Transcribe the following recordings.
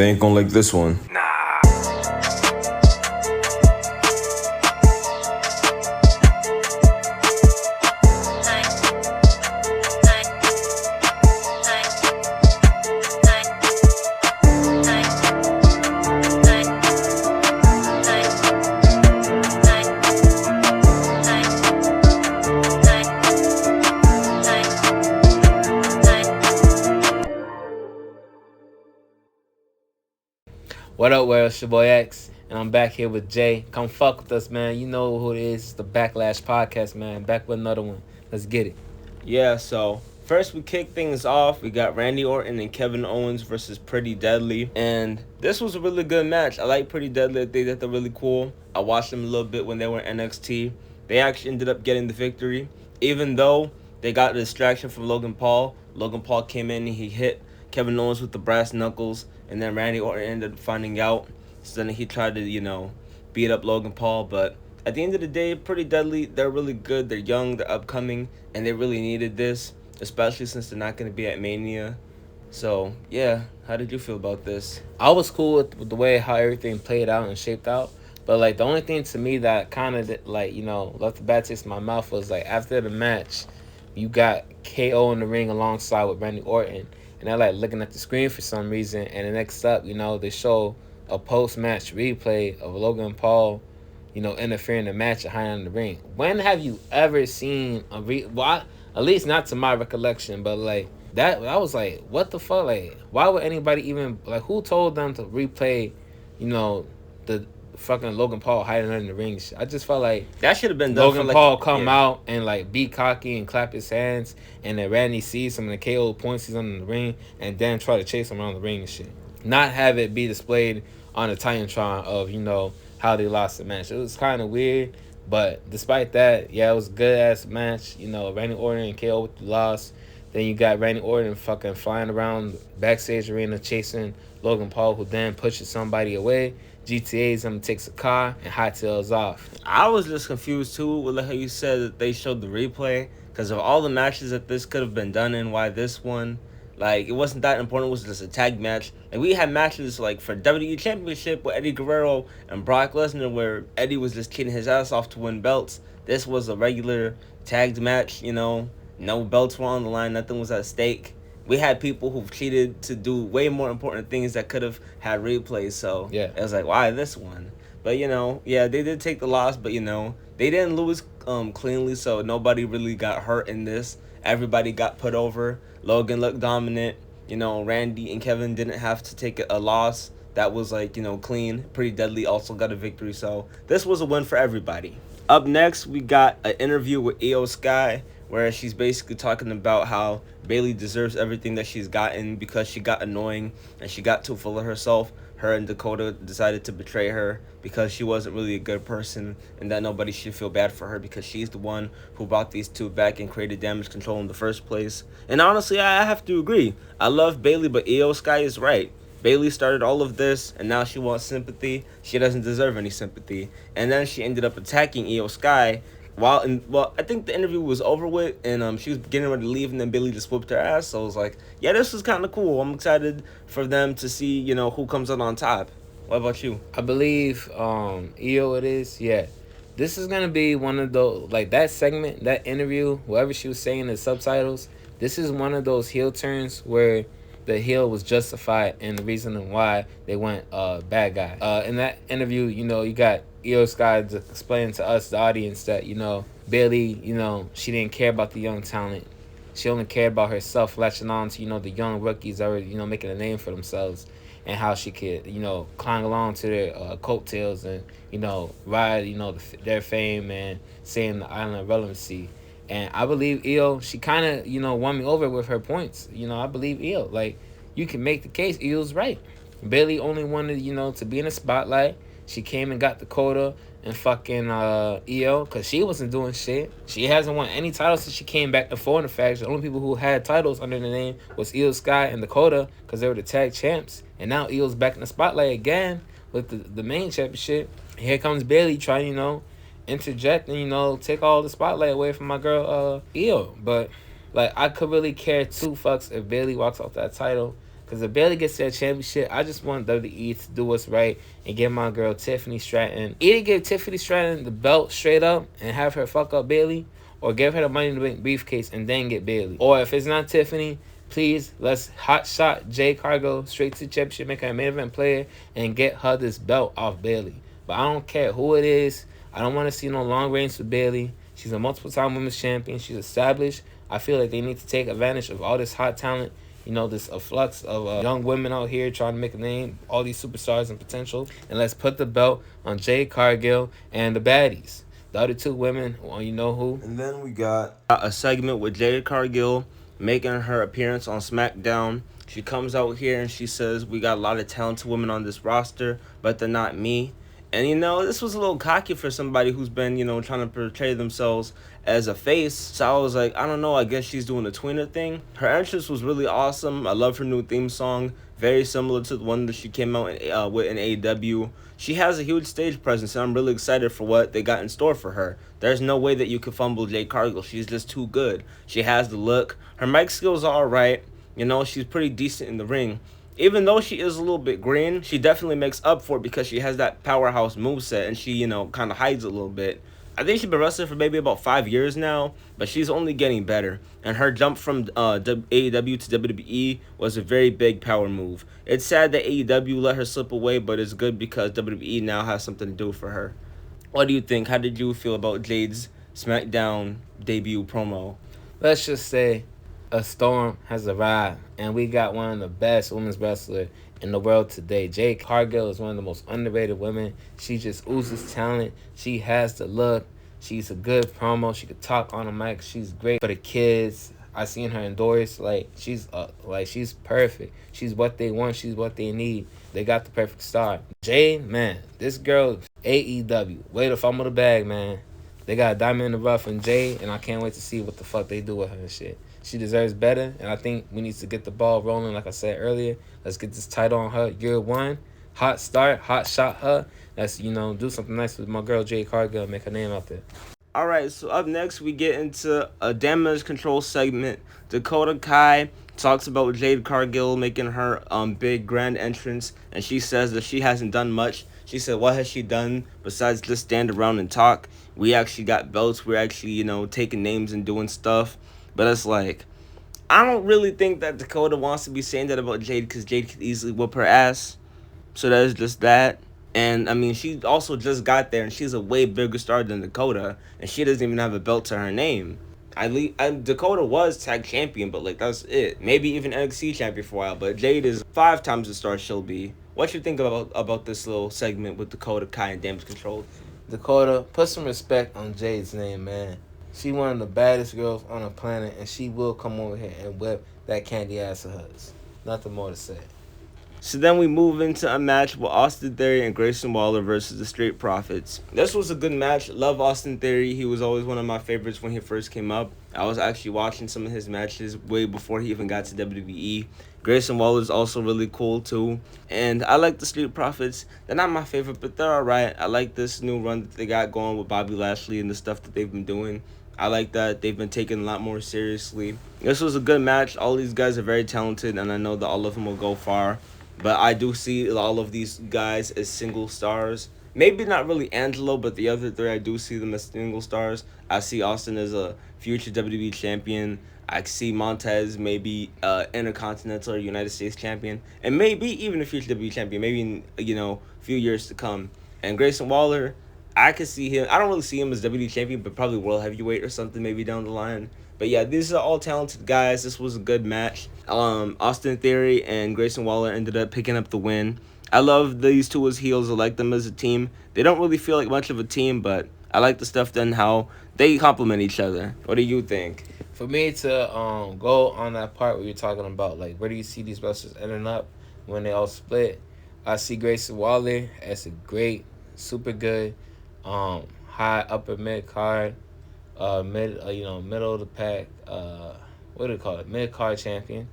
They ain't gonna like this one. What up, world? It's your boy X, and I'm back here with Jay. Come fuck with us, man. You know who it is. It's the Backlash Podcast, man. Back with another one. Let's get it. Yeah, so first we kick things off. We got Randy Orton and Kevin Owens versus Pretty Deadly. And this was a really good match. I like Pretty Deadly. I think that they're really cool. I watched them a little bit when they were in NXT. They actually ended up getting the victory. Even though they got a distraction from Logan Paul. Logan Paul came in and he hit Kevin Owens with the brass knuckles. And then Randy Orton ended up finding out. So then he tried to, beat up Logan Paul. But at the end of the day, Pretty Deadly, they're really good. They're young, they're upcoming, and they really needed this, especially since they're not going to be at Mania. So, yeah, how did you feel about this? I was cool with the way how everything played out and shaped out. But, the only thing to me that kind of, left the bad taste in my mouth was, after the match, you got KO in the ring alongside with Randy Orton. And they're, looking at the screen for some reason. And the next up, they show a post-match replay of Logan Paul, interfering in the match and hiding in the ring. When have you ever seen at least not to my recollection, but, that I was like, what the fuck? Why would anybody even, who told them to replay, the fucking Logan Paul hiding in the ring? I just felt like that should have been done. Logan Paul come out and be cocky and clap his hands, and then Randy sees some of the KO points he's on in the ring, and then try to chase him around the ring and shit. Not have it be displayed on the Titantron of how they lost the match. It was kind of weird, but despite that, yeah, it was a good ass match. Randy Orton and KO with the loss. Then you got Randy Orton fucking flying around backstage arena chasing Logan Paul, who then pushes somebody away. GTA's takes a car and hightails off. I was just confused too with how you said that they showed the replay, because of all the matches that this could have been done in, why this one, it wasn't that important. It was just a tag match. We had matches for WWE Championship with Eddie Guerrero and Brock Lesnar, where Eddie was just cheating his ass off to win belts. This was a regular tagged match. No belts were on the line, nothing was at stake. We had people who've cheated to do way more important things that could have had replays. So yeah, it was why this one? But yeah, they did take the loss, but they didn't lose cleanly, so nobody really got hurt in this. Everybody got put over. Logan looked dominant. Randy and Kevin didn't have to take a loss. That was clean. Pretty Deadly also got a victory. So this was a win for everybody. Up next, we got an interview with Io Sky, where she's basically talking about how Bayley deserves everything that she's gotten because she got annoying and she got too full of herself. Her and Dakota decided to betray her because she wasn't really a good person, and that nobody should feel bad for her because she's the one who brought these two back and created damage control in the first place. And honestly, I have to agree. I love Bayley, but Io Sky is right. Bayley started all of this, and now she wants sympathy. She doesn't deserve any sympathy. And then she ended up attacking Io Sky. I think the interview was over with, and she was getting ready to leave, and then Bayley just whooped her ass. So I was like, yeah, this was kind of cool. I'm excited for them to see, who comes out on top. What about you? I believe Io it is, yeah. This is going to be one of those, that segment, that interview, whatever she was saying in the subtitles, this is one of those heel turns where the heel was justified and the reason why they went bad guy. In that interview, you got Io Sky explaining to us, the audience, that, Bayley, she didn't care about the young talent. She only cared about herself, latching on to, the young rookies already, making a name for themselves, and how she could, climb along to their coattails and, ride, their fame and stay in the island of relevancy. And I believe Io, she kind of, won me over with her points. I believe Io. You can make the case. Io's right. Bayley only wanted, to be in the spotlight. She came and got Dakota and fucking Io because she wasn't doing shit. She hasn't won any titles since she came back to Foreign Faction. The only people who had titles under the name was Io Sky and Dakota because they were the tag champs. And now Io's back in the spotlight again with the main championship. Here comes Bayley trying, interject and, take all the spotlight away from my girl Io. But, I could really care two fucks if Bayley walks off that title Because if Bailey gets that championship, I just want WWE to do what's right and give my girl Tiffany Stratton. Either give Tiffany Stratton the belt straight up and have her fuck up Bailey, or give her the Money in the Bank briefcase and then get Bailey. Or if it's not Tiffany, please let's hot shot Jade Cargill straight to the championship, make her a main event player, and get her this belt off Bailey. But I don't care who it is. I don't want to see no long reigns for Bailey. She's a multiple time women's champion. She's established. I feel like they need to take advantage of all this hot talent. You know, this afflux of young women out here trying to make a name, all these superstars and potential. And let's put the belt on Jade Cargill and the baddies. The other two women, well, you know who. And then we got a segment with Jade Cargill making her appearance on Smackdown. She comes out here and she says, we got a lot of talented women on this roster, but they're not me. And, you know, this was a little cocky for somebody who's been, you know, trying to portray themselves as a face. So I was like, I don't know, I guess she's doing the tweener thing. Her entrance was really awesome. I love her new theme song. Very similar to the one that she came out with in AEW. She has a huge stage presence, and I'm really excited for what they got in store for her. There's no way that you could fumble Jade Cargill. She's just too good. She has the look. Her mic skills are alright. You know, she's pretty decent in the ring. Even though she is a little bit green, she definitely makes up for it because she has that powerhouse moveset and she, you know, kind of hides it a little bit. I think she's been wrestling for maybe about 5 years now, but she's only getting better. And her jump from AEW to WWE was a very big power move. It's sad that AEW let her slip away, but it's good because WWE now has something to do for her. What do you think? How did you feel about Jade's SmackDown debut promo? Let's just say a storm has arrived, and we got one of the best women's wrestlers in the world today. Jade Cargill is one of the most underrated women. She just oozes talent. She has the look. She's a good promo. She could talk on the mic. She's great for the kids. I seen her endorse. She's perfect. She's what they want. She's what they need. They got the perfect star. Jade, man, this girl, AEW, way to fumble the bag, man. They got a diamond in the rough in Jade, and I can't wait to see what the fuck they do with her and shit. She deserves better, and I think we need to get the ball rolling. Like I said earlier, let's get this title on her year one. Hot start, hot shot her. Let's, you know, do something nice with my girl Jade Cargill and make her name out there. Alright, so up next we get into a damage control segment. Dakota Kai talks about Jade Cargill making her big grand entrance, and she says that she hasn't done much. She said, what has she done besides just stand around and talk? We actually got belts. We're actually, you know, taking names and doing stuff. But it's like, I don't really think that Dakota wants to be saying that about Jade because Jade could easily whoop her ass. So that's just that. And, I mean, she also just got there, and she's a way bigger star than Dakota, and she doesn't even have a belt to her name. Dakota was tag champion, but, like, that's it. Maybe even NXT champion for a while, but Jade is 5 times the star she'll be. What you think about this little segment with Dakota Kai and Damage Control? Dakota, put some respect on Jade's name, man. She one of the baddest girls on the planet, and she will come over here and whip that candy ass of hers. Nothing more to say. So then we move into a match with Austin Theory and Grayson Waller versus the Street Profits. This was a good match. Love Austin Theory. He was always one of my favorites when he first came up. I was actually watching some of his matches way before he even got to WWE. Grayson Waller is also really cool too. And I like the Street Profits. They're not my favorite, but they're alright. I like this new run that they got going with Bobby Lashley and the stuff that they've been doing. I like that they've been taken a lot more seriously. This was a good match. All these guys are very talented, and I know that all of them will go far. But I do see all of these guys as single stars. Maybe not really Angelo, but the other 3, I do see them as single stars. I see Austin as a future WWE champion. I see Montez maybe Intercontinental or United States champion. And maybe even a future WWE champion. Maybe in, you know, a few years to come. And Grayson Waller, I could see him. I don't really see him as WWE champion, but probably world heavyweight or something maybe down the line. But yeah, these are all talented guys. This was a good match. Austin Theory and Grayson Waller ended up picking up the win. I love these two as heels. I like them as a team. They don't really feel like much of a team, but I like the stuff and how they complement each other. What do you think? For me to go on that part where you're talking about, like, where do you see these wrestlers ending up when they all split? I see Grayson Waller as a great, super good, high upper mid card, middle of the pack, what do you call it? Mid card champion.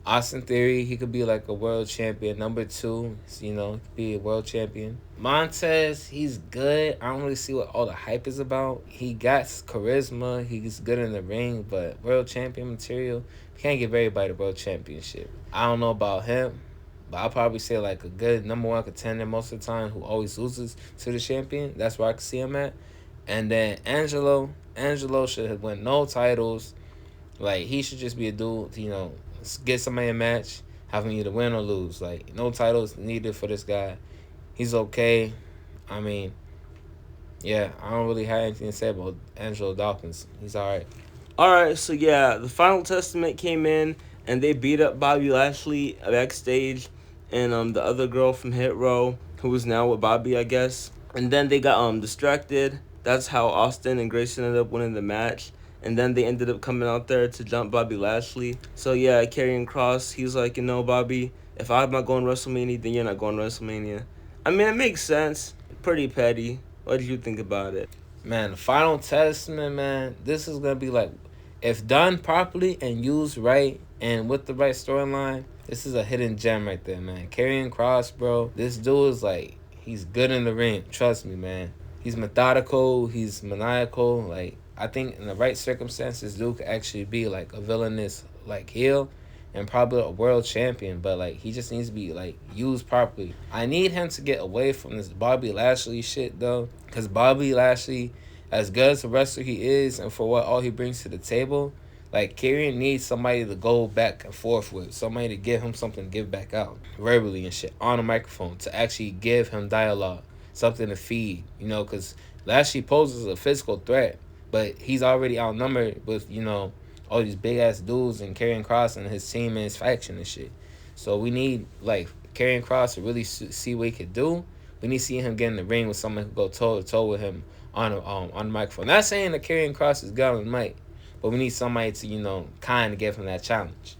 Austin Theory, he could be like a world champion. Number two, he could be a world champion. Montez, he's good. I don't really see what all the hype is about. He got charisma. He's good in the ring, but world champion material, you can't give everybody the world championship. I don't know about him, but I'll probably say like a good number one contender most of the time who always loses to the champion. That's where I can see him at. And then Angelo should have won no titles. Like, he should just be a dude, get somebody a match, have him either win or lose. Like, no titles needed for this guy. He's okay. I mean, yeah, I don't really have anything to say about Angelo Dawkins. He's all right. All right, so yeah, the Final Testament came in and they beat up Bobby Lashley backstage, and the other girl from Hit Row who was now with Bobby, I guess. And then they got distracted. That's how Austin and Grayson ended up winning the match. And then they ended up coming out there to jump Bobby Lashley. So yeah, Karrion Kross, he's like, Bobby, if I'm not going to WrestleMania, then you're not going to WrestleMania. I mean, it makes sense. Pretty petty. What did you think about it? Man, the Final Testament, man, this is going to be like, if done properly and used right and with the right storyline, this is a hidden gem right there, man. Karrion Kross, bro, this dude is like, he's good in the ring. Trust me, man. He's methodical. He's maniacal. Like, I think in the right circumstances, dude could actually be like a villainous like heel and probably a world champion. But like, he just needs to be like used properly. I need him to get away from this Bobby Lashley shit though, because Bobby Lashley, as good as a wrestler he is, and for what all he brings to the table, like, Karrion needs somebody to go back and forth with, somebody to give him something to give back out, verbally and shit, on a microphone, to actually give him dialogue, something to feed, because Lashley poses a physical threat, but he's already outnumbered with, all these big ass dudes and Karrion Kross and his team and his faction and shit. So we need, like, Karrion Kross to really see what he could do. We need to see him get in the ring with someone who go toe to toe with him on the microphone. Not saying that Karrion Kross is good on the mic, but we need somebody to, kind of give him that challenge.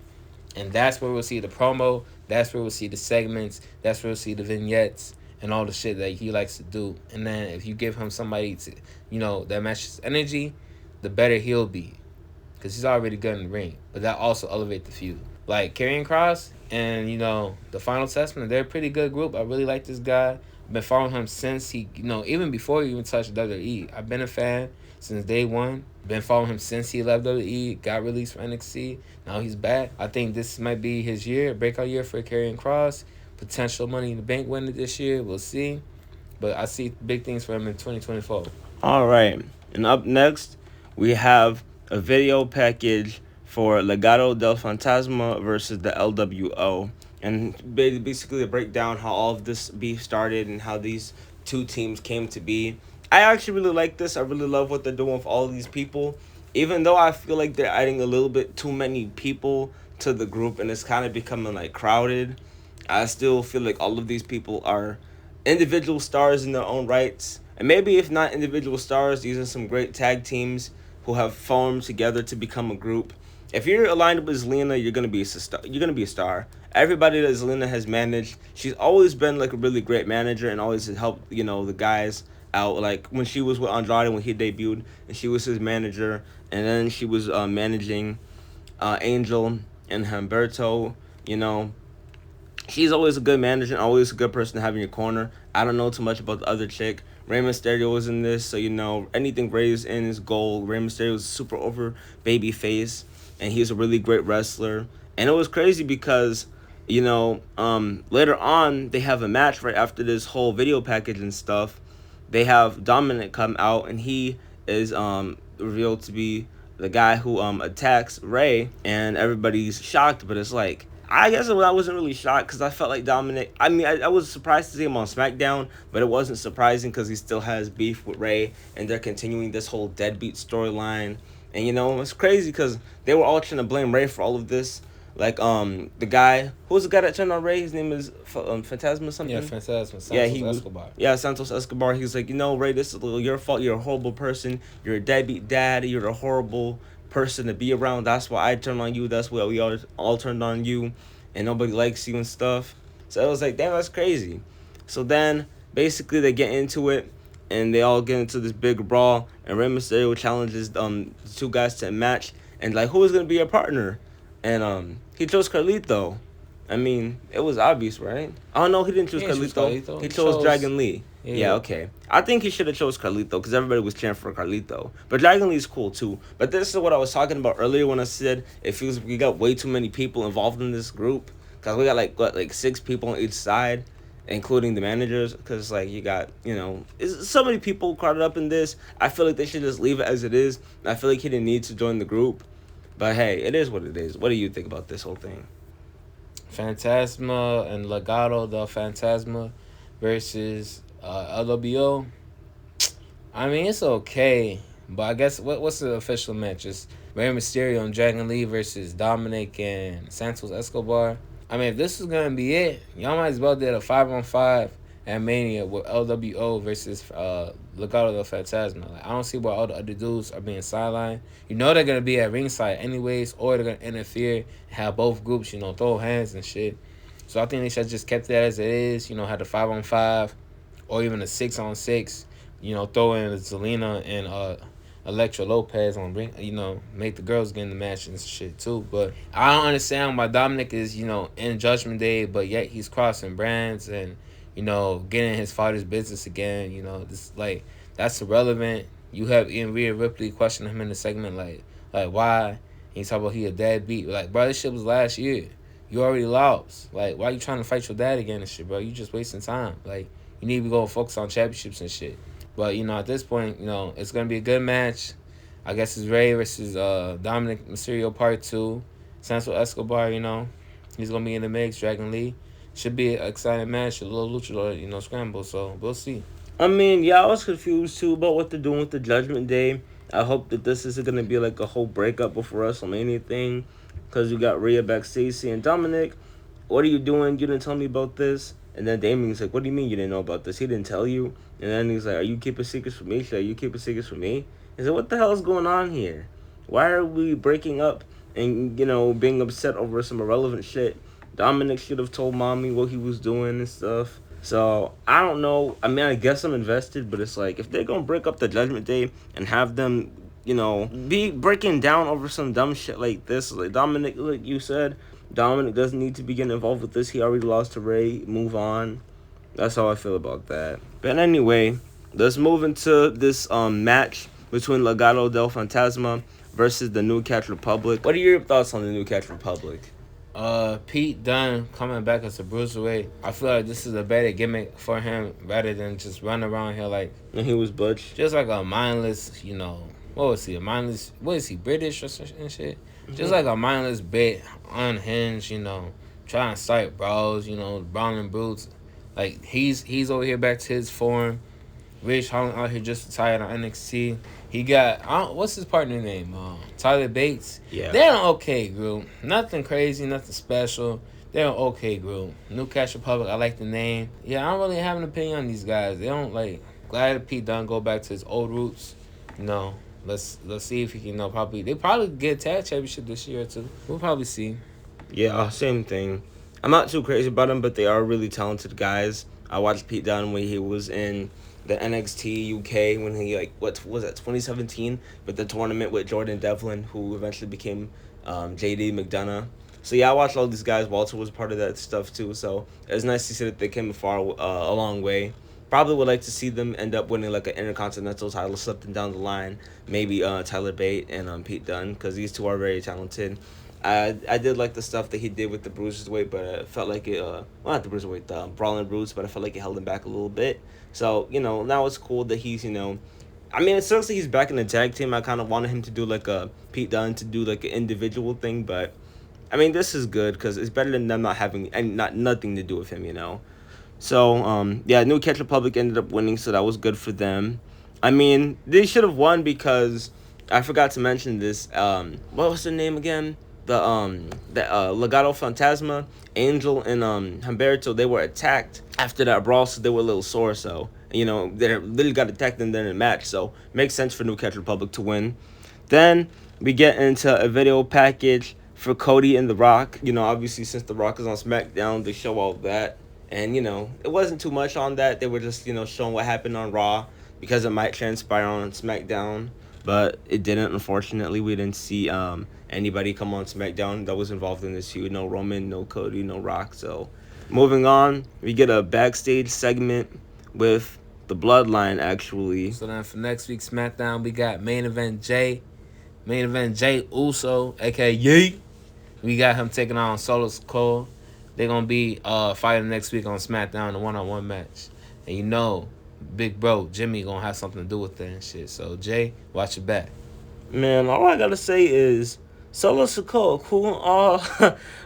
And that's where we'll see the promo. That's where we'll see the segments. That's where we'll see the vignettes and all the shit that he likes to do. And then if you give him somebody to, that matches energy, the better he'll be. Because he's already good in the ring. But that also elevates the feud. Like, Karrion Kross and, the Final Testament, they're a pretty good group. I really like this guy. I've been following him since he, even before he even touched WWE. I've been a fan since day one. Been following him since he left WWE, got released from NXT. Now he's back. I think this might be his year, breakout year for Karrion Kross. Potential Money in the Bank winner this year. We'll see. But I see big things for him in 2024. All right. And up next, we have a video package for Legado del Fantasma versus the LWO. And basically to break down how all of this beef started and how these two teams came to be. I actually really like this. I really love what they're doing with all of these people. Even though I feel like they're adding a little bit too many people to the group and it's kind of becoming like crowded, I still feel like all of these people are individual stars in their own rights. And maybe if not individual stars, these are some great tag teams who have formed together to become a group. If you're aligned with Zelina, you're gonna be a star. You're gonna be a star. Everybody that Zelina has managed, she's always been like a really great manager and always helped the guys out. Like when she was with Andrade when he debuted, and she was his manager, and then she was managing Angel and Humberto. She's always a good manager and always a good person to have in your corner. I don't know too much about the other chick. Rey Mysterio was in this, so anything Rey's in is gold. Rey Mysterio was a super over baby face, and he's a really great wrestler. And it was crazy because, later on they have a match right after this whole video package and stuff. They have Dominic come out, and he is revealed to be the guy who attacks Rey, and everybody's shocked, but it's like, I guess I wasn't really shocked because I felt like Dominic. I mean, I was surprised to see him on SmackDown, but it wasn't surprising because he still has beef with Rey, and they're continuing this whole deadbeat storyline. And it's crazy because they were all trying to blame Rey for all of this. Like the guy, who was the guy that turned on Rey? His name is Phantasma something. Yeah, Phantasma. Santos Escobar. Yeah, Santos Escobar. He was like, Rey, this is your fault. You're a horrible person. You're a deadbeat dad. You're a horrible person to be around. That's why I turned on you. That's why we all turned on you, and nobody likes you and stuff. So I was like, damn, that's crazy. So then basically they get into it, and they all get into this big brawl, and Rey Mysterio challenges the two guys to a match, and like, who is gonna be your partner? and he chose Carlito. I mean, it was obvious, right? Oh no, he didn't choose He ain't choose Carlito. Carlito. He He chose chose Dragon Lee. Yeah, yeah. okay. I think he should have chose Carlito because everybody was cheering for Carlito. But Dragon Lee's cool too. But this is what I was talking about earlier when I said it feels like we got way too many people involved in this group because we got like 6 people on each side, including the managers. Because like you got so many people caught up in this. I feel like they should just leave it as it is. I feel like he didn't need to join the group. But hey, it is what it is. What do you think about this whole thing? Phantasma and Legado del Phantasma versus LWO. I mean, it's okay, but I guess what's the official match? It's Rey Mysterio and Dragon Lee versus Dominic and Santos Escobar. I mean, if this is gonna be it, y'all might as well do a 5-on-5 at Mania with LWO versus Legado del Fantasma. Like, I don't see why all the other dudes are being sidelined. You know they're gonna be at ringside anyways, or they're gonna interfere and have both groups, throw hands and shit. So I think they should have just kept that as it is. Had the 5-on-5 or even a 6-on-6. Throw in Zelina and Electra Lopez on ring. Make the girls get in the match and shit too. But I don't understand why Dominic is in Judgment Day, but yet he's crossing brands and getting his father's business again. This like that's irrelevant. You have Ian Rhea Ripley questioning him in the segment like why? He's talking about he a deadbeat. Like, bro, this shit was last year. You already lost. Like, why you trying to fight your dad again and shit, bro? You just wasting time. Like, you need to go focus on championships and shit. But at this point, it's gonna be a good match. I guess it's Ray versus Dominic Mysterio Part 2. Santos Escobar, he's gonna be in the mix. Dragon Lee should be an exciting match. A little luchador, scramble. So we'll see. I mean, yeah, I was confused too about what they're doing with the Judgment Day. I hope that this isn't gonna be like a whole breakup before WrestleMania thing, because you got Rhea backstage and Dominic. What are you doing? You didn't tell me about this. And then Damien's like, what do you mean you didn't know about this? He didn't tell you. And then he's like, are you keeping secrets from me? Should you keeping secrets from me? He said, what the hell is going on here? Why are we breaking up and being upset over some irrelevant shit? Dominic should have told mommy what he was doing and stuff. So I don't know. I mean, I guess I'm invested, but it's like if they're gonna break up the Judgment Day and have them, be breaking down over some dumb shit like this, like Dominic, like you said, Dominic doesn't need to be getting involved with this. He already lost to Ray. Move on. That's how I feel about that. But anyway, let's move into this match between Legado del Fantasma versus the New Catch Republic. What are your thoughts on the New Catch Republic? Pete Dunne coming back as a bruiserweight. I feel like this is a better gimmick for him rather than just run around here like. And he was Butch. Just like a mindless, what was he? A mindless. What is he? British or some shit? Mm-hmm. Just like a mindless bit, unhinged. Trying to start brawls. Brawling brutes. Like he's over here back to his form. Rich Holland out here just retired on NXT. He got what's his partner name? Tyler Bates. Yeah. They're an okay group. Nothing crazy, nothing special. They're an okay group. New Cash Republic. I like the name. Yeah, I don't really have an opinion on these guys. They don't like. Glad that Pete Dunne go back to his old roots. Let's see if he can they probably get a tag championship this year or two. We'll probably see. Yeah, same thing. I'm not too crazy about them, but they are really talented guys. I watched Pete Dunne when he was in the NXT UK when he what was that 2017 with the tournament with Jordan Devlin, who eventually became JD McDonough. So yeah, I watched all these guys. Walter was part of that stuff too. So it was nice to see that they came a long way. Probably would like to see them end up winning like an intercontinental title something down the line. Maybe Tyler Bate and Pete Dunne, because these two are very talented. I did like the stuff that he did with the Bruiserweight, but I felt like it, well, not the Bruiserweight, the Brawling Brutes, but I felt like it held him back a little bit. So, now it's cool that he's, I mean, it sucks that he's back in the tag team. I kind of wanted him to do like a Pete Dunne to do like an individual thing, but I mean, this is good because it's better than them not having and nothing to do with him. So, yeah, New Catch Republic ended up winning, so that was good for them. I mean, they should have won because I forgot to mention this. What was their name again? The Legado Fantasma, Angel, and Humberto, they were attacked after that brawl, so they were a little sore. So they literally got attacked in the match. So makes sense for New Catch Republic to win. Then we get into a video package for Cody and The Rock. Obviously since The Rock is on SmackDown, they show all that, and it wasn't too much on that. They were just showing what happened on Raw because it might transpire on SmackDown. but it didn't. Unfortunately, we didn't see anybody come on SmackDown that was involved in this feud. No Roman, no Cody, no Rock. So, moving on, we get a backstage segment with the Bloodline actually. So then for next week's SmackDown, we got main event Jay Uso, aka Yeet. We got him taking on Solo Sikoa. They're gonna be fighting next week on SmackDown, a one-on-one match. And you know, big bro Jimmy gonna have something to do with that and shit. So Jay, watch your back. Man, all I gotta say is Solo Sikoa, cool and all,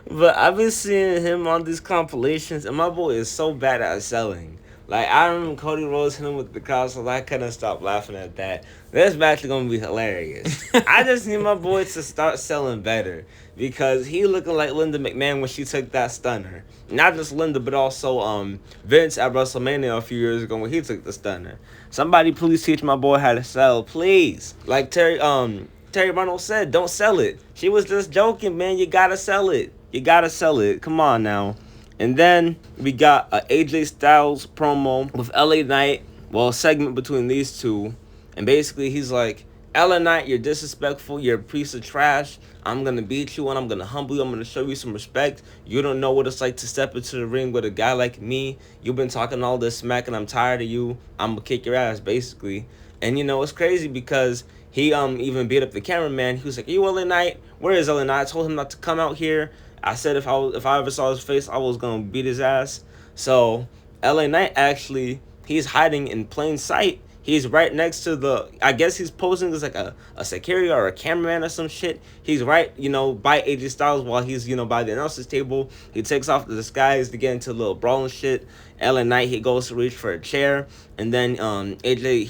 but I've been seeing him on these compilations, and my boy is so bad at selling. Like, I remember Cody Rhodes hit him with the console. I couldn't stop laughing at that. This match is gonna be hilarious. I just need my boy to start selling better because he looking like Linda McMahon when she took that stunner. Not just Linda, but also Vince at WrestleMania a few years ago when he took the stunner. Somebody please teach my boy how to sell, please. Like Terry Reynolds said, don't sell it. She was just joking, man. You gotta sell it. You gotta sell it. Come on now. And then we got a AJ Styles promo with LA Knight. Well, a segment between these two. And basically, he's like, LA Knight, you're disrespectful. You're a piece of trash. I'm going to beat you and I'm going to humble you. I'm going to show you some respect. You don't know what it's like to step into the ring with a guy like me. You've been talking all this smack and I'm tired of you. I'm going to kick your ass, basically. And, you know, it's crazy because he even beat up the cameraman. He was like, you LA Knight? Where is LA Knight? I told him not to come out here. I said if I ever saw his face, I was going to beat his ass. So, LA Knight actually, he's hiding in plain sight. He's right next to I guess he's posing as like a security or a cameraman or some shit. He's right, by AJ Styles while he's, by the announcer's table. He takes off the disguise to get into a little brawl and shit. LA Knight, he goes to reach for a chair. And then AJ,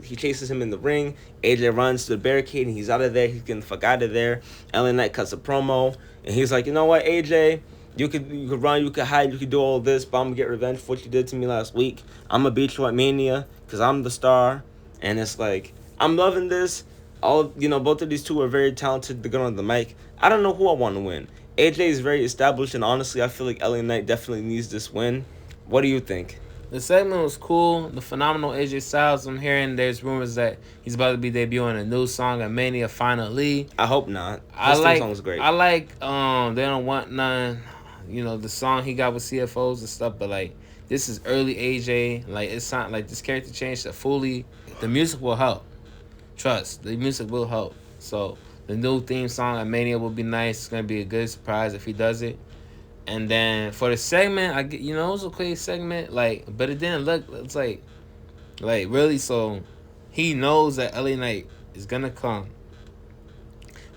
he chases him in the ring. AJ runs to the barricade and he's out of there. He's getting the fuck out of there. LA Knight cuts a promo. And he's like, you know what, AJ? You could run, you could hide, you could do all this, but I'm going to get revenge for what you did to me last week. I'm going to beat you at Mania because I'm the star. And it's like, I'm loving this. Both of these two are very talented to get on the mic. I don't know who I want to win. AJ is very established, and honestly, I feel like LA Knight definitely needs this win. What do you think? The segment was cool. The phenomenal AJ Styles. I'm hearing there's rumors that he's about to be debuting a new song at Mania finally. I hope not. This song's great. I like They Don't Want None. The song he got with CFOs and stuff, but like this is early AJ. Like it's not like this character change to fully. The music will help. Trust, the music will help. So the new theme song at Mania will be nice. It's gonna be a good surprise if he does it. And then for the segment, it was a quick segment, but it didn't look. It's like really. So he knows that LA Knight is gonna come.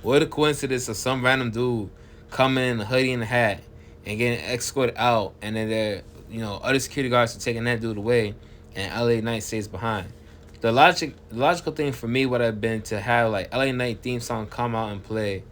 What a coincidence of some random dude coming in a hoodie and a hat and getting escorted out, and then other security guards are taking that dude away, and LA Knight stays behind. The logical thing for me would have been to have like LA Knight theme song come out and play.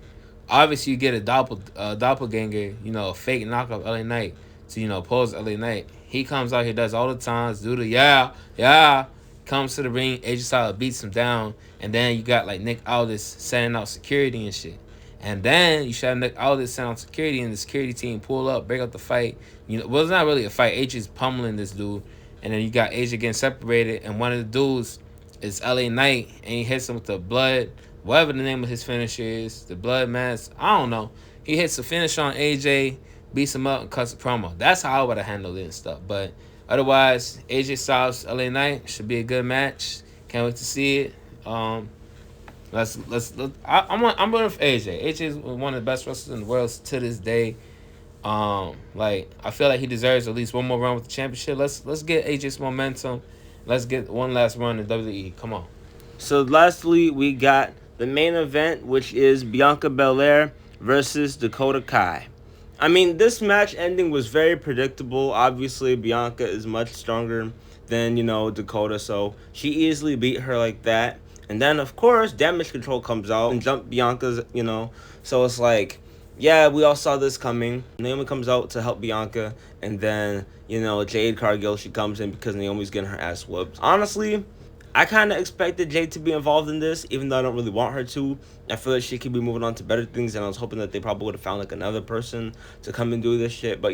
Obviously, you get a doppelganger, a fake knockoff LA Knight to pose LA Knight. He comes out here, does all the times, do the yeah, comes to the ring, AJ Styles beats him down, and then you got like Nick Aldis sending out security and shit. And then you should have Nick Aldis send out security, and the security team pull up, break up the fight. Well, it's not really a fight. AJ's pummeling this dude, and then you got AJ getting separated, and one of the dudes is LA Knight, and he hits him with the blood, whatever the name of his finisher is, the blood mask. I don't know. He hits the finish on AJ, beats him up, and cuts a promo. That's how I would have handled it and stuff. But otherwise, AJ Styles, LA Knight should be a good match. Can't wait to see it. I'm rooting for AJ. AJ is one of the best wrestlers in the world to this day. I feel like he deserves at least one more run with the championship. Let's get AJ's momentum. Let's get one last run in WWE. Come on. So lastly, we got the main event, which is Bianca Belair versus Dakota Kai. I mean, this match ending was very predictable. Obviously, Bianca is much stronger than, Dakota, so she easily beat her like that. And then, of course, Damage Control comes out and jumped Bianca's, So it's like, yeah, we all saw this coming. Naomi comes out to help Bianca. And then, Jade Cargill, she comes in because Naomi's getting her ass whooped. Honestly, I kind of expected Jade to be involved in this, even though I don't really want her to. I feel like she could be moving on to better things, and I was hoping that they probably would have found, another person to come and do this shit. But,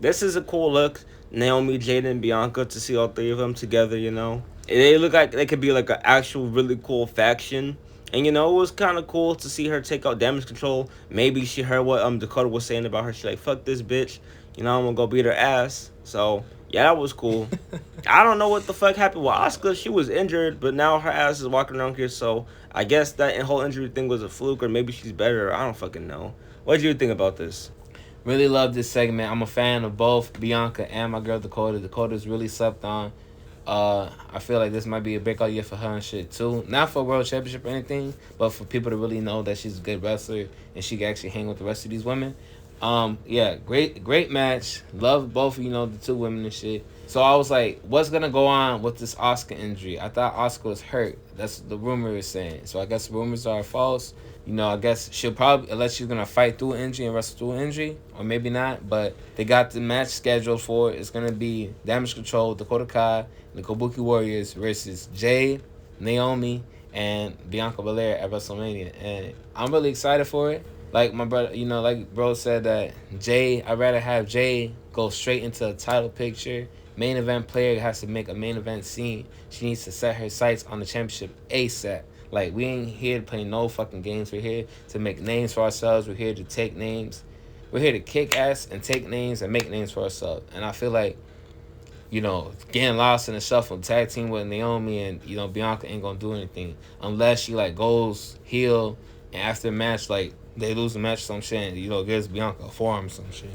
this is a cool look. Naomi, Jade, and Bianca, to see all three of them together, They look like they could be like an actual really cool faction. And it was kind of cool to see her take out Damage Control. Maybe she heard what Dakota was saying about her. She like, fuck this bitch. I'm gonna go beat her ass. So yeah, that was cool. I don't know what the fuck happened with Asuka. She was injured, but now her ass is walking around here. So I guess that whole injury thing was a fluke, or maybe she's better. I don't fucking know. What do you think about this? Really love this segment. I'm a fan of both Bianca and my girl Dakota. Dakota's really slept on. I feel like this might be a breakout year for her and shit too. Not for a world championship or anything, but for people to really know that she's a good wrestler and she can actually hang with the rest of these women. Yeah, great match. Love both, the two women and shit. So I was like, what's gonna go on with this Oscar injury? I thought Oscar was hurt. That's the rumor is saying. So I guess rumors are false. I guess she'll probably, unless she's gonna fight through an injury and wrestle through an injury, or maybe not. But they got the match scheduled for it. It's gonna be Damage Control, Dakota Kai, the Kabuki Warriors versus Jade, Naomi, and Bianca Belair at WrestleMania, and I'm really excited for it. Like my brother, like bro said that Jay, I'd rather have Jay go straight into a title picture. Main event player has to make a main event scene. She needs to set her sights on the championship ASAP. Like, we ain't here to play no fucking games. We're here to make names for ourselves. We're here to take names. We're here to kick ass and take names and make names for ourselves. And I feel like, getting lost in the shuffle, tag team with Naomi and, Bianca ain't gonna do anything unless she, like, goes heel and after the match, like, they lose the match or some shit and, gives Bianca a forearm or some shit.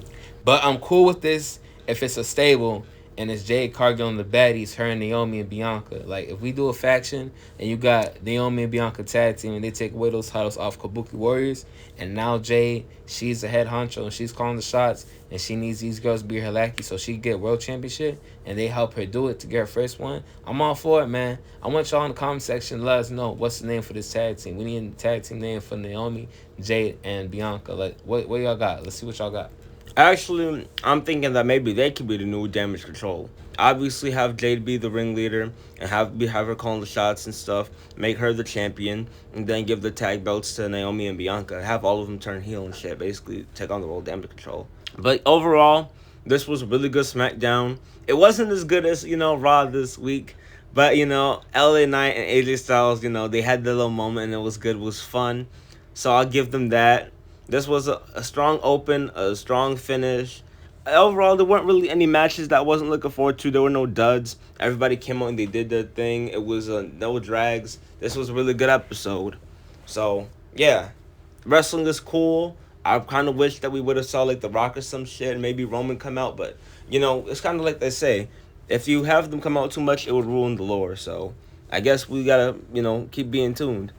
But I'm cool with this if it's a stable and it's Jade Cargill and the baddies, her and Naomi and Bianca. Like, if we do a faction and you got Naomi and Bianca tag team and they take away those titles off Kabuki Warriors, and now Jade, she's the head honcho and she's calling the shots and she needs these girls to be her lackey so she can get world championship and they help her do it to get her first one, I'm all for it, man. I want y'all in the comment section to let us know what's the name for this tag team. We need a tag team name for Naomi, Jade, and Bianca. Like, what y'all got? Let's see what y'all got. Actually, I'm thinking that maybe they could be the new Damage Control. Obviously, have Jade be the ringleader and have her calling the shots and stuff. Make her the champion, and then give the tag belts to Naomi and Bianca. Have all of them turn heel and shit. Basically, take on the role of Damage Control. But overall, this was a really good SmackDown. It wasn't as good as Raw this week, but LA Knight and AJ Styles, they had their little moment and it was good. It was fun, so I'll give them that. This was a strong open, a strong finish. Overall, there weren't really any matches that I wasn't looking forward to. There were no duds. Everybody came out and they did their thing. It was no drags. This was a really good episode. So, yeah. Wrestling is cool. I kind of wish that we would have saw like The Rock or some shit and maybe Roman come out. But, it's kind of like they say. If you have them come out too much, it would ruin the lore. So, I guess we got to, keep being tuned.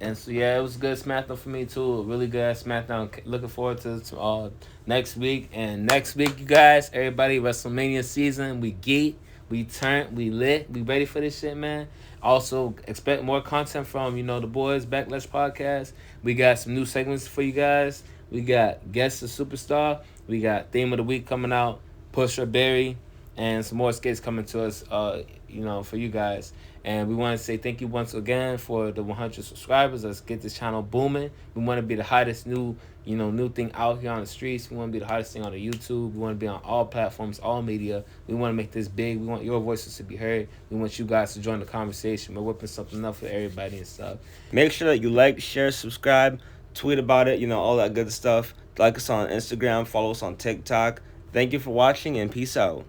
And so yeah, it was a good SmackDown for me too. A really good SmackDown. Looking forward to next week. And next week, you guys, everybody, WrestleMania season. We geek, we turn, we lit, we ready for this shit, man. Also, expect more content from the boys Backlash podcast. We got some new segments for you guys. We got guest the superstar. We got theme of the week coming out. Pusher Berry, and some more skits coming to us. For you guys. And we want to say thank you once again for the 100 subscribers. Let's get this channel booming. We want to be the hottest new thing out here on the streets. We want to be the hottest thing on the YouTube. We want to be on all platforms, all media. We want to make this big. We want your voices to be heard. We want you guys to join the conversation. We're whipping something up for everybody and stuff. Make sure that you like, share, subscribe, tweet about it, all that good stuff. Like us on Instagram, follow us on TikTok. Thank you for watching and peace out.